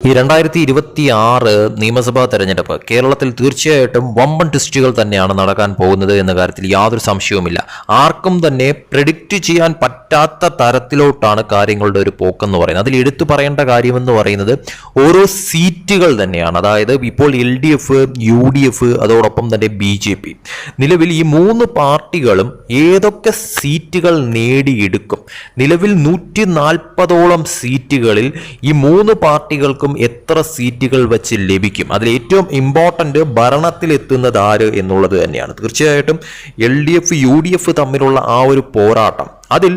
ഈ 2026 നിയമസഭാ തെരഞ്ഞെടുപ്പ് കേരളത്തിൽ തീർച്ചയായിട്ടും വമ്പൻ ട്വിസ്റ്റുകൾ തന്നെയാണ് നടക്കാൻ പോകുന്നത് എന്ന കാര്യത്തിൽ യാതൊരു സംശയവുമില്ല. ആർക്കും തന്നെ പ്രെഡിക്റ്റ് ചെയ്യാൻ പറ്റാത്ത തരത്തിലോട്ടാണ് കാര്യങ്ങളുടെ ഒരു പോക്കെന്ന് പറയുന്നത്. അതിൽ എടുത്തു പറയേണ്ട കാര്യമെന്ന് പറയുന്നത് ഓരോ സീറ്റുകൾ തന്നെയാണ്. അതായത് ഇപ്പോൾ LDF, UDF, അതോടൊപ്പം തന്നെ BJP, നിലവിൽ ഈ മൂന്ന് പാർട്ടികളും ഏതൊക്കെ സീറ്റുകൾ നേടിയെടുക്കും. നിലവിൽ 140ഓളം സീറ്റുകളിൽ ഈ മൂന്ന് പാർട്ടികൾക്കും എത്ര സീറ്റുകൾ വെച്ച് ലഭിക്കും, അതിൽ ഏറ്റവും ഇമ്പോർട്ടന്റ് ഭരണത്തിലെത്തുന്നത് ആര് എന്നുള്ളത് തന്നെയാണ്. തീർച്ചയായിട്ടും LDF, UDF തമ്മിലുള്ള ആ ഒരു പോരാട്ടം, അതിൽ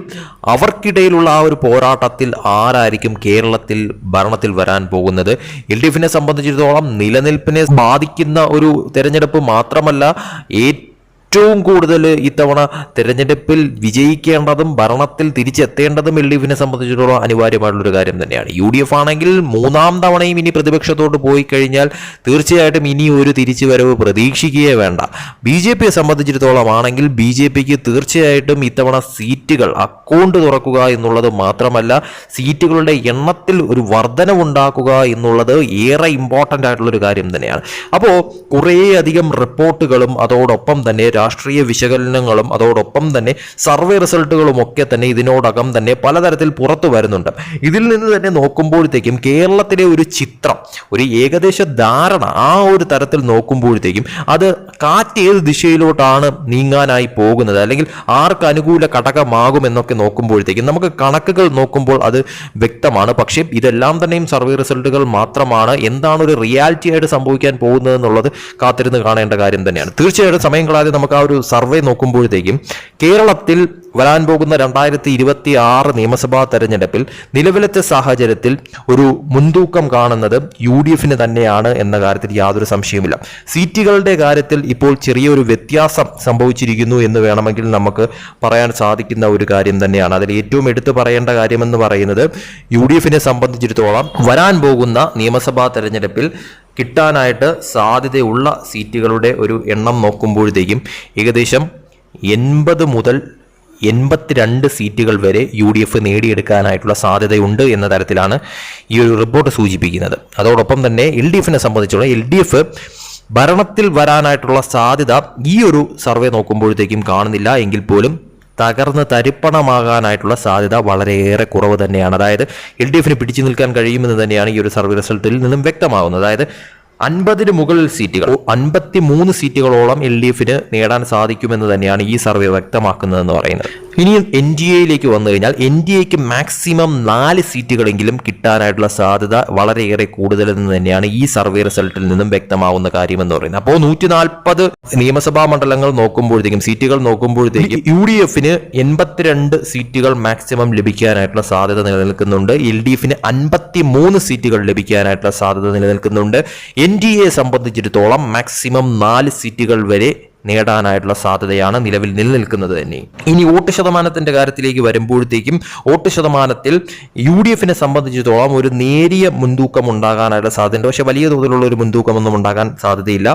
അവർക്കിടയിലുള്ള ആ ഒരു പോരാട്ടത്തിൽ ആരായിരിക്കും കേരളത്തിൽ ഭരണത്തിൽ വരാൻ പോകുന്നത്. LDFനെ സംബന്ധിച്ചിടത്തോളം നിലനിൽപ്പിനെ ബാധിക്കുന്ന ഒരു തെരഞ്ഞെടുപ്പ് മാത്രമല്ല, ഏറ്റവും കൂടുതൽ ഇത്തവണ തെരഞ്ഞെടുപ്പിൽ വിജയിക്കേണ്ടതും ഭരണത്തിൽ തിരിച്ചെത്തേണ്ടതും LDFനെ സംബന്ധിച്ചിടത്തോളം അനിവാര്യമായിട്ടുള്ളൊരു കാര്യം തന്നെയാണ്. UDF ആണെങ്കിൽ മൂന്നാം തവണയും ഇനി പ്രതിപക്ഷത്തോട്ട് പോയി കഴിഞ്ഞാൽ തീർച്ചയായിട്ടും ഇനി ഒരു തിരിച്ചുവരവ് പ്രതീക്ഷിക്കുകയേ വേണ്ട. BJPയെ സംബന്ധിച്ചിടത്തോളം ആണെങ്കിൽ BJPക്ക് തീർച്ചയായിട്ടും ഇത്തവണ സീറ്റുകൾ അക്കൗണ്ട് തുറക്കുക എന്നുള്ളത് മാത്രമല്ല, സീറ്റുകളുടെ എണ്ണത്തിൽ ഒരു വർധനവുണ്ടാക്കുക എന്നുള്ളത് ഏറെ ഇമ്പോർട്ടൻ്റ് ആയിട്ടുള്ളൊരു കാര്യം തന്നെയാണ്. അപ്പോൾ കുറേയധികം റിപ്പോർട്ടുകളും അതോടൊപ്പം തന്നെ രാഷ്ട്രീയ വിശകലനങ്ങളും അതോടൊപ്പം തന്നെ സർവേ റിസൾട്ടുകളും ഒക്കെ തന്നെ ഇതിനോടകം തന്നെ പലതരത്തിൽ പുറത്തു വരുന്നുണ്ട്. ഇതിൽ നിന്ന് തന്നെ നോക്കുമ്പോഴത്തേക്കും കേരളത്തിലെ ഒരു ചിത്രം, ഒരു ഏകദേശ ധാരണ ആ ഒരു തരത്തിൽ നോക്കുമ്പോഴത്തേക്കും അത് കാറ്റ് ഏത് ദിശയിലോട്ടാണ് നീങ്ങാനായി പോകുന്നത്, അല്ലെങ്കിൽ ആർക്ക് അനുകൂല ഘടകമാകുമെന്നൊക്കെ നോക്കുമ്പോഴത്തേക്കും നമുക്ക് കണക്കുകൾ നോക്കുമ്പോൾ അത് വ്യക്തമാണ്. പക്ഷേ ഇതെല്ലാം തന്നെയും സർവേ റിസൾട്ടുകൾ മാത്രമാണ്. എന്താണ് ഒരു റിയാലിറ്റി ആയിട്ട് സംഭവിക്കാൻ പോകുന്നത് എന്നുള്ളത് കാത്തിരുന്ന് കാണേണ്ട കാര്യം തന്നെയാണ്. തീർച്ചയായിട്ടും സമയം കളയാതെ നമുക്ക് ആ ഒരു സർവേ നോക്കുമ്പോഴത്തേക്കും കേരളത്തിൽ വരാൻ പോകുന്ന 2026 നിയമസഭാ തെരഞ്ഞെടുപ്പിൽ നിലവിലത്തെ സാഹചര്യത്തിൽ ഒരു മുൻതൂക്കം കാണുന്നത് UDFന് തന്നെയാണ് എന്ന കാര്യത്തിൽ യാതൊരു സംശയവുമില്ല. സീറ്റുകളുടെ കാര്യത്തിൽ ഇപ്പോൾ ചെറിയൊരു വ്യത്യാസം സംഭവിച്ചിരിക്കുന്നു എന്ന് വേണമെങ്കിൽ നമുക്ക് പറയാൻ സാധിക്കുന്ന ഒരു കാര്യം തന്നെയാണ്. അതിൽ ഏറ്റവും എടുത്തു പറയേണ്ട കാര്യമെന്ന് പറയുന്നത് UDFനെ സംബന്ധിച്ചിടത്തോളം വരാൻ പോകുന്ന നിയമസഭാ തെരഞ്ഞെടുപ്പിൽ കിട്ടാനായിട്ട് സാധ്യതയുള്ള സീറ്റുകളുടെ ഒരു എണ്ണം നോക്കുമ്പോഴത്തേക്കും ഏകദേശം 80 മുതൽ 82 സീറ്റുകൾ വരെ UDF നേടിയെടുക്കാനായിട്ടുള്ള സാധ്യതയുണ്ട് എന്ന തരത്തിലാണ് ഈ ഒരു റിപ്പോർട്ട് സൂചിപ്പിക്കുന്നത്. അതോടൊപ്പം തന്നെ LDFനെ സംബന്ധിച്ചുള്ള LDF ഭരണത്തിൽ വരാനായിട്ടുള്ള സാധ്യത ഈ ഒരു സർവേ നോക്കുമ്പോഴത്തേക്കും കാണുന്നില്ല. എങ്കിൽ പോലും തകർന്ന് തരിപ്പണമാകാനായിട്ടുള്ള സാധ്യത വളരെയേറെ കുറവ് തന്നെയാണ്. അതായത് LDFന് പിടിച്ചു നിൽക്കാൻ കഴിയുമെന്ന് തന്നെയാണ് ഈ ഒരു സർവേ റിസൾട്ടിൽ നിന്നും വ്യക്തമാകുന്നത്. അതായത് 50 മുകളിൽ സീറ്റുകൾ, 53 സീറ്റുകളോളം LDFന് നേടാൻ സാധിക്കുമെന്ന് തന്നെയാണ് ഈ സർവേ വ്യക്തമാക്കുന്നതെന്ന് പറയുന്നത്. ഇനി NDAയിലേക്ക് വന്നു കഴിഞ്ഞാൽ NDAക്ക് മാക്സിമം 4 സീറ്റുകളെങ്കിലും കിട്ടാനായിട്ടുള്ള സാധ്യത വളരെയേറെ കൂടുതലെന്ന് തന്നെയാണ് ഈ സർവേ റിസൾട്ടിൽ നിന്നും വ്യക്തമാവുന്ന കാര്യമെന്ന് പറയുന്നത്. അപ്പോൾ 140 നിയമസഭാ മണ്ഡലങ്ങൾ നോക്കുമ്പോഴത്തേക്കും, സീറ്റുകൾ നോക്കുമ്പോഴത്തേക്കും UDFന് 82 സീറ്റുകൾ മാക്സിമം ലഭിക്കാനായിട്ടുള്ള സാധ്യത നിലനിൽക്കുന്നുണ്ട്. LDFന് 53 സീറ്റുകൾ ലഭിക്കാനായിട്ടുള്ള സാധ്യത നിലനിൽക്കുന്നുണ്ട്. NDAയെ സംബന്ധിച്ചിടത്തോളം മാക്സിമം 4 സീറ്റുകൾ വരെ നേടാനായിട്ടുള്ള സാധ്യതയാണ് നിലവിൽ നിലനിൽക്കുന്നത് തന്നെ. ഇനി വോട്ട് ശതമാനത്തിന്റെ കാര്യത്തിലേക്ക് വരുമ്പോഴത്തേക്കും വോട്ട് ശതമാനത്തിൽ UDFനെ സംബന്ധിച്ചിടത്തോളം ഒരു നേരിയ മുൻതൂക്കം ഉണ്ടാകാനായിട്ടുള്ള സാധ്യതയുണ്ട്. പക്ഷേ വലിയ തോതിലുള്ള ഒരു മുൻതൂക്കമൊന്നും ഉണ്ടാകാൻ സാധ്യതയില്ല.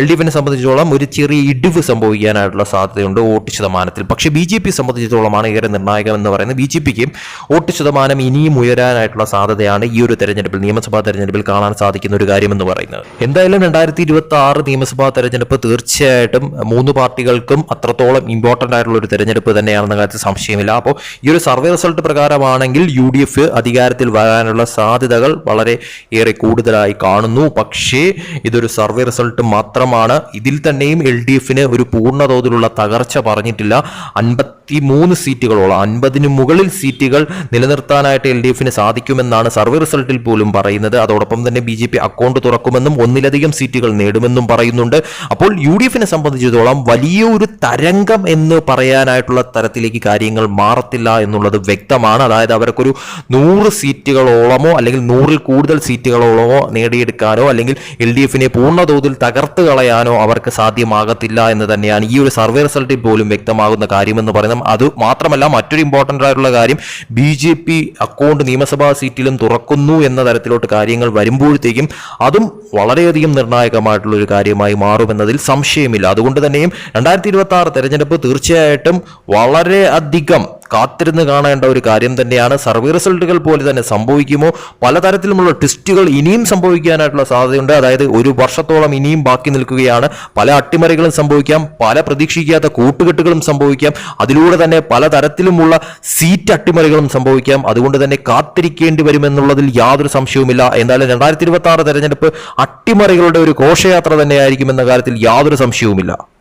LDFനെ സംബന്ധിച്ചിടത്തോളം ഒരു ചെറിയ ഇടിവ് സംഭവിക്കാനായിട്ടുള്ള സാധ്യതയുണ്ട് വോട്ട് ശതമാനത്തിൽ. പക്ഷേ BJP സംബന്ധിച്ചിടത്തോളമാണ് ഏറെ നിർണായകം എന്ന് പറയുന്നത്. BJPക്ക് വോട്ട് ശതമാനം ഇനിയും ഉയരാനായിട്ടുള്ള സാധ്യതയാണ് ഈ ഒരു തെരഞ്ഞെടുപ്പിൽ, നിയമസഭാ തെരഞ്ഞെടുപ്പിൽ കാണാൻ സാധിക്കുന്ന ഒരു കാര്യമെന്ന് പറയുന്നത്. എന്തായാലും 2026 നിയമസഭാ തെരഞ്ഞെടുപ്പ് തീർച്ചയായിട്ടും മൂന്ന് പാർട്ടികൾക്കും അത്രത്തോളം ഇമ്പോർട്ടൻ്റ് ആയിട്ടുള്ള ഒരു തെരഞ്ഞെടുപ്പ് തന്നെയാണെന്ന കാര്യത്തിൽ സംശയമില്ല. അപ്പോൾ ഈ ഒരു സർവേ റിസൾട്ട് പ്രകാരമാണെങ്കിൽ UDF അധികാരത്തിൽ വരാനുള്ള സാധ്യതകൾ വളരെ ഏറെ കൂടുതലായി കാണുന്നു. പക്ഷേ ഇതൊരു സർവേ റിസൾട്ട് മാത്രമാണ്. ഇതിൽ തന്നെയും LDFന് ഒരു പൂർണ്ണ തോതിലുള്ള തകർച്ച പറഞ്ഞിട്ടില്ല. 53 സീറ്റുകളോളം, 50 മുകളിൽ സീറ്റുകൾ നിലനിർത്താനായിട്ട് LDFന് സാധിക്കുമെന്നാണ് സർവേ റിസൾട്ടിൽ പോലും പറയുന്നത്. അതോടൊപ്പം തന്നെ BJP അക്കൗണ്ട് തുറക്കുമെന്നും 1-ലധികം സീറ്റുകൾ നേടുമെന്നും പറയുന്നുണ്ട്. അപ്പോൾ UDFനെ സംബന്ധിച്ചിടത്തോളം വലിയ ഒരു തരംഗം എന്ന് പറയാനായിട്ടുള്ള തരത്തിലേക്ക് കാര്യങ്ങൾ മാറത്തില്ല എന്നുള്ളത് വ്യക്തമാണ്. അതായത് അവർക്കൊരു 100 സീറ്റുകളോളമോ അല്ലെങ്കിൽ 100-ൽ കൂടുതൽ സീറ്റുകളോളമോ നേടിയെടുക്കാനോ അല്ലെങ്കിൽ LDFനെ പൂർണ്ണ തോതിൽ തകർത്ത് കളയാനോ അവർക്ക് സാധ്യമാകത്തില്ല എന്ന് തന്നെയാണ് ഈ ഒരു സർവേ റിസൾട്ടിൽ പോലും വ്യക്തമാകുന്ന കാര്യമെന്ന് പറയുന്നത്. അത് മാത്രമല്ല, മറ്റൊരു ഇമ്പോർട്ടൻ്റ് ആയിട്ടുള്ള കാര്യം, BJP അക്കൗണ്ട് നിയമസഭാ സീറ്റിലും തുറക്കുന്നു എന്ന തരത്തിലോട്ട് കാര്യങ്ങൾ വരുമ്പോഴത്തേക്കും അതും വളരെയധികം നിർണായകമായിട്ടുള്ള ഒരു കാര്യമായി മാറുമെന്നതിൽ സംശയമില്ല. അതുകൊണ്ട് തന്നെയും 2026 തെരഞ്ഞെടുപ്പ് തീർച്ചയായിട്ടും വളരെ അധികം കാത്തിരുന്ന് കാണേണ്ട ഒരു കാര്യം തന്നെയാണ്. സർവേ റിസൾട്ടുകൾ പോലെ തന്നെ സംഭവിക്കുമോ? പലതരത്തിലുമുള്ള ട്വിസ്റ്റുകൾ ഇനിയും സംഭവിക്കാനായിട്ടുള്ള സാധ്യതയുണ്ട്. അതായത് ഒരു വർഷത്തോളം ഇനിയും ബാക്കി നിൽക്കുകയാണ്. പല അട്ടിമറികളും സംഭവിക്കാം, പല പ്രതീക്ഷിക്കാത്ത കൂട്ടുകെട്ടുകളും സംഭവിക്കാം, അതിലൂടെ തന്നെ പലതരത്തിലുമുള്ള സീറ്റ് അട്ടിമറികളും സംഭവിക്കാം. അതുകൊണ്ട് തന്നെ കാത്തിരിക്കേണ്ടി വരുമെന്നുള്ളതിൽ യാതൊരു സംശയവുമില്ല. എന്തായാലും 2026 തെരഞ്ഞെടുപ്പ് അട്ടിമറികളുടെ ഒരു ഘോഷയാത്ര തന്നെയായിരിക്കുമെന്ന കാര്യത്തിൽ യാതൊരു സംശയവുമില്ല.